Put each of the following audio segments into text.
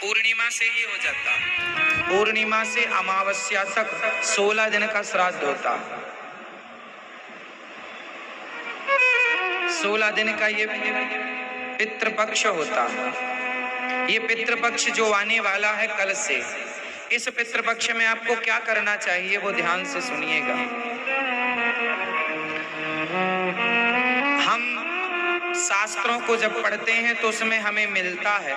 पूर्णिमा से ही हो जाता। पूर्णिमा से अमावस्या तक 16 दिन का श्राद्ध होता। 16 दिन का ये पितृपक्ष होता। ये पितृपक्ष जो आने वाला है कल से, इस पितृपक्ष में आपको क्या करना चाहिए वो ध्यान से सुनिएगा। हम शास्त्रों को जब पढ़ते हैं तो उसमें हमें मिलता है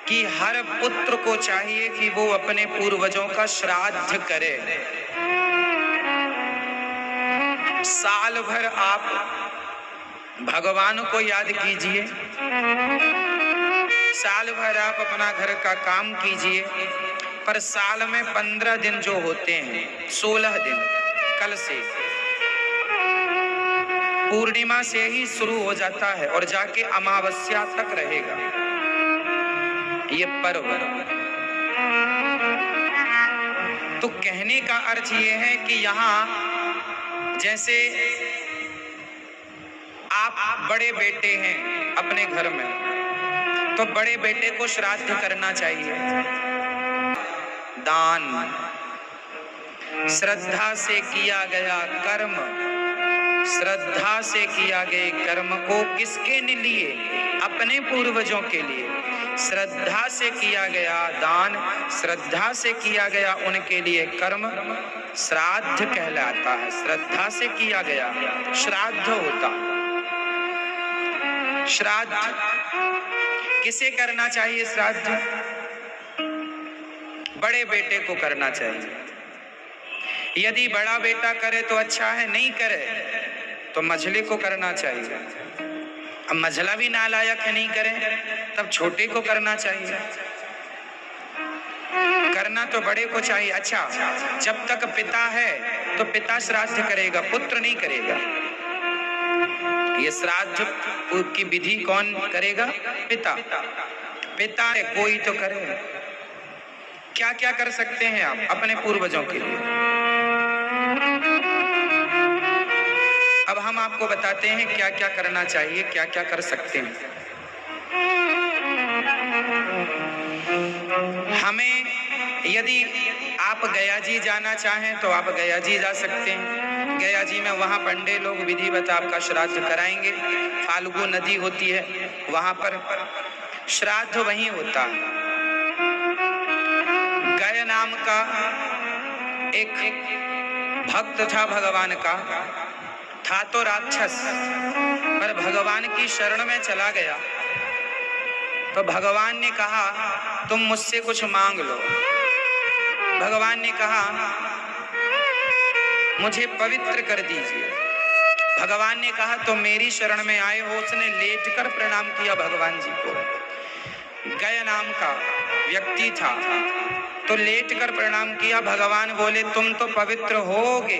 कि हर पुत्र को चाहिए कि वो अपने पूर्वजों का श्राद्ध करे। साल भर आप भगवान को याद कीजिए, साल भर आप अपना घर का काम कीजिए, पर साल में 15 दिन जो होते हैं, 16 दिन कल से पूर्णिमा से ही शुरू हो जाता है और जाके अमावस्या तक रहेगा ये पर्व। तो कहने का अर्थ ये है कि यहाँ जैसे आप बड़े बेटे हैं अपने घर में, तो बड़े बेटे को श्राद्ध करना चाहिए। दान, श्रद्धा से किया गया कर्म, श्रद्धा से किया गए कर्म को किसके लिए? अपने पूर्वजों के लिए। श्रद्धा से किया गया दान, श्रद्धा से किया गया उनके लिए कर्म श्राद्ध कहलाता है। श्रद्धा से किया गया श्राद्ध होता। श्राद्ध किसे करना चाहिए? श्राद्ध बड़े बेटे को करना चाहिए। यदि बड़ा बेटा करे तो अच्छा है, नहीं करे तो मझले को करना चाहिए। अब मझला भी नालायक है, नहीं करे तब छोटे को करना चाहिए। करना तो बड़े को चाहिए। अच्छा, जब तक पिता है तो पिता श्राद्ध करेगा, पुत्र नहीं करेगा। ये श्राद्ध की विधि कौन करेगा? पिता। पिता है कोई तो करे। क्या क्या कर सकते हैं आप अपने पूर्वजों के लिए? अब हम आपको बताते हैं क्या क्या करना चाहिए, क्या क्या कर सकते हैं। हमें यदि आप गया जी जाना चाहें तो आप गया जी जा सकते हैं। गया जी में वहाँ पंडे लोग विधिवत आपका श्राद्ध कराएंगे। फाल्गु नदी होती है, वहाँ पर श्राद्ध वहीं होता है। गय नाम का एक भक्त था भगवान का, था तो राक्षस, पर भगवान की शरण में चला गया तो भगवान ने कहा तुम मुझसे कुछ मांग लो। भगवान ने कहा मुझे पवित्र कर दीजिए। भगवान ने कहा तुम मेरी शरण में आए हो। उसने लेटकर प्रणाम किया भगवान जी को। गय नाम का व्यक्ति था तो लेटकर प्रणाम किया। भगवान बोले तुम तो पवित्र होगे,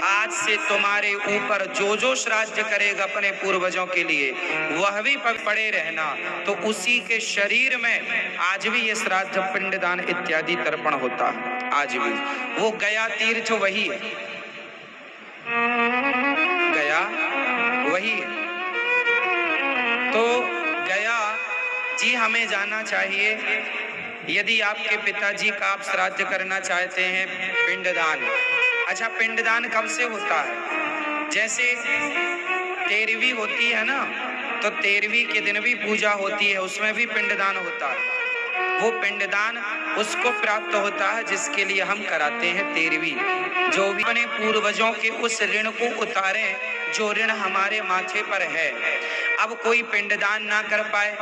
आज से तुम्हारे ऊपर जो जो श्राद्ध करेगा अपने पूर्वजों के लिए वह भी पड़े रहना। तो उसी के शरीर में आज भी ये श्राद्ध, पिंडदान इत्यादि तर्पण होता है। आज भी वो गया तीर्थ वही है, गया वही है। तो गया जी हमें जाना चाहिए। यदि आपके पिताजी का आप श्राद्ध करना चाहते हैं, पिंडदान। अच्छा, पिंडदान कब से होता है? जैसे 13वीं होती है ना, तो 13वीं के दिन भी पूजा होती है, उसमें भी पिंडदान होता है। वो पिंडदान उसको प्राप्त होता है जिसके लिए हम कराते हैं 13वीं। जो भी अपने पूर्वजों के उस ऋण को उतारें जो ऋण हमारे माथे पर है। अब कोई पिंडदान ना कर पाए,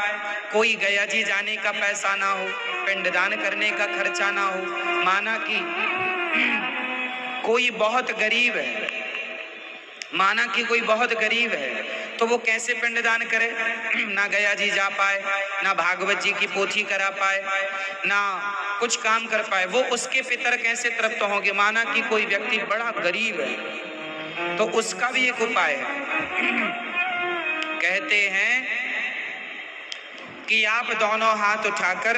कोई गया जी जाने का पैसा ना हो, पिंडदान करने का खर्चा ना हो, माना कि कोई बहुत गरीब है, माना कि कोई बहुत गरीब है, तो वो कैसे पिंडदान करे? ना गया जी जा पाए, ना भागवत जी की पोथी करा पाए, ना कुछ काम कर पाए, वो उसके पितर कैसे तृप्त होंगे? माना कि कोई व्यक्ति बड़ा गरीब है तो उसका भी एक उपाय है। कहते हैं कि आप दोनों हाथ उठाकर,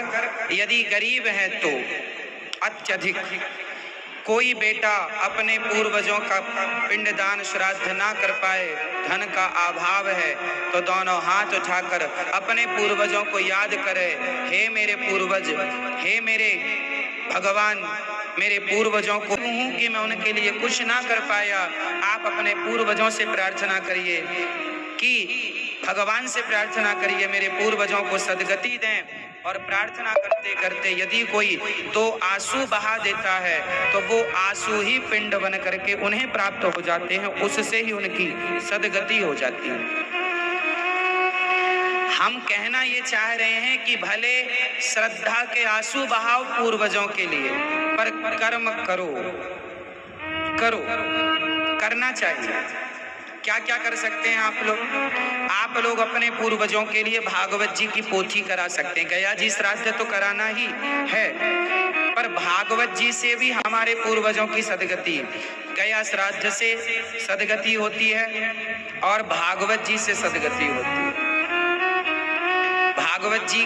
यदि गरीब हैं तो अत्यधिक, कोई बेटा अपने पूर्वजों का पिंडदान श्राद्ध ना कर पाए, धन का अभाव है, तो दोनों हाथ उठाकर अपने पूर्वजों को याद करे, हे मेरे पूर्वज, हे मेरे भगवान, मेरे पूर्वजों को हूँ कि मैं उनके लिए कुछ ना कर पाया। आप अपने पूर्वजों से प्रार्थना करिए कि भगवान से प्रार्थना करिए मेरे पूर्वजों को सदगति दें। और प्रार्थना करते करते यदि कोई दो आंसू बहा देता है तो वो आंसू ही पिंड बन करके उन्हें प्राप्त हो जाते हैं, उससे ही उनकी सदगति हो जाती है। हम कहना ये चाह रहे हैं कि भले श्रद्धा के आंसू बहाओ पूर्वजों के लिए, पर कर्म करो, करना चाहिए। क्या क्या कर सकते हैं आप लोग अपने पूर्वजों के लिए भागवत जी की पोथी करा सकते हैं। गया जी श्राद्ध तो कराना ही है, पर भागवत जी से भी हमारे पूर्वजों की सदगति, गया श्राद्ध से सदगति होती है और भागवत जी से सदगति होती है। भागवत जी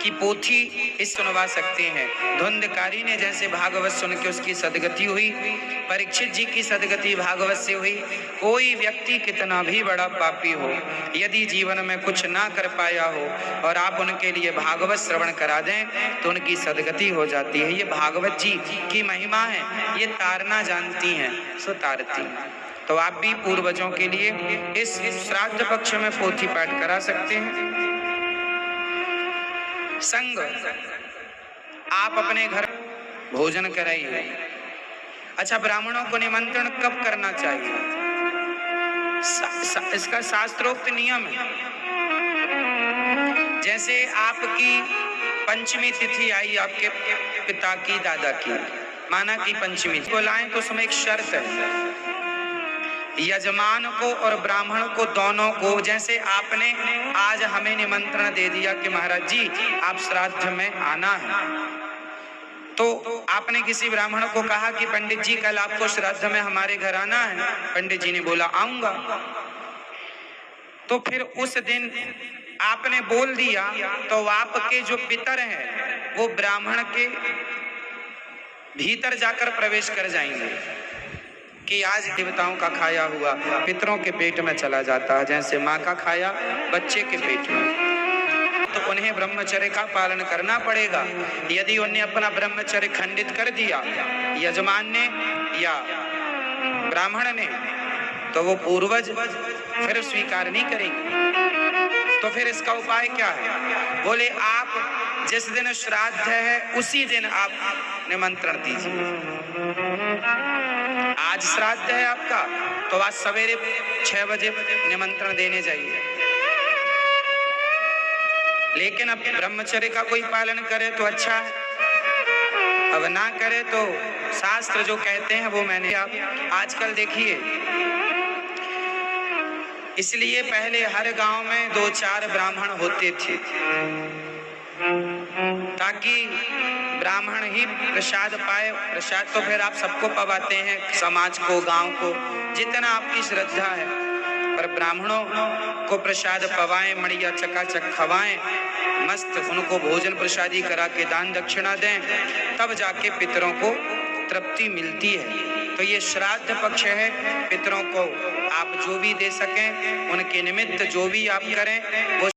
की पोथी इस सुनवा सकते हैं। धुंधकारी ने जैसे भागवत सुन के उसकी सदगति हुई, परीक्षित जी की सदगति भागवत से हुई। कोई व्यक्ति कितना भी बड़ा पापी हो, यदि जीवन में कुछ ना कर पाया हो और आप उनके लिए भागवत श्रवण करा दें तो उनकी सदगति हो जाती है। ये भागवत जी की महिमा है, ये तारना जानती हैं सो तारती। तो आप भी पूर्वजों के लिए इस श्राद्ध पक्ष में पोथी पाठ करा सकते हैं। संग आप अपने घर भोजन कराइए। अच्छा, ब्राह्मणों को निमंत्रण कब करना चाहिए? इसका शास्त्रोक्त नियम है। जैसे आपकी पंचमी तिथि आई, आपके पिता की, दादा की, माना कि पंचमी को लाएं तो उसमें एक शर्त है, यजमान को और ब्राह्मण को दोनों को, जैसे आपने आज हमें निमंत्रण दे दिया कि महाराज जी आप श्राद्ध में आना है, तो आपने किसी ब्राह्मण को कहा कि पंडित जी कल आपको श्राद्ध में हमारे घर आना है। पंडित जी ने बोला आऊंगा, तो फिर उस दिन आपने बोल दिया तो आपके जो पितर हैं वो ब्राह्मण के भीतर जाकर प्रवेश कर जाएंगे कि आज देवताओं का खाया हुआ पितरों के पेट में चला जाता है, जैसे माँ का खाया बच्चे के पेट में। तो उन्हें ब्रह्मचर्य का पालन करना पड़ेगा। यदि उन्हें अपना ब्रह्मचर्य खंडित कर दिया यजमान ने या ब्राह्मण ने, तो वो पूर्वज फिर स्वीकार नहीं करेंगे। तो फिर इसका उपाय क्या है? बोले आप जिस दिन श्राद्ध है उसी दिन आप निमंत्रण दीजिए। आज श्राद्ध है आपका, तो आज सवेरे 6 बजे निमंत्रण देने जाइए। लेकिन अब ब्रह्मचर्य का कोई पालन करे तो अच्छा है, अब ना करे तो शास्त्र जो कहते हैं वो मैंने आजकल देखिए, इसलिए पहले हर गांव में 2-4 ब्राह्मण होते थे ताकि ब्राह्मण ही प्रसाद पाए। प्रसाद तो फिर आप सबको पवाते हैं, समाज को, गांव को, जितना आपकी श्रद्धा है, पर ब्राह्मणों को प्रसाद पवाएं, मड़िया चकाचक खवाएं, मस्त उनको भोजन प्रसादी करा के दान दक्षिणा दें, तब जाके पितरों को तृप्ति मिलती है। तो ये श्राद्ध पक्ष है, पितरों को आप जो भी दे सकें, उनके निमित्त जो भी आप करें वो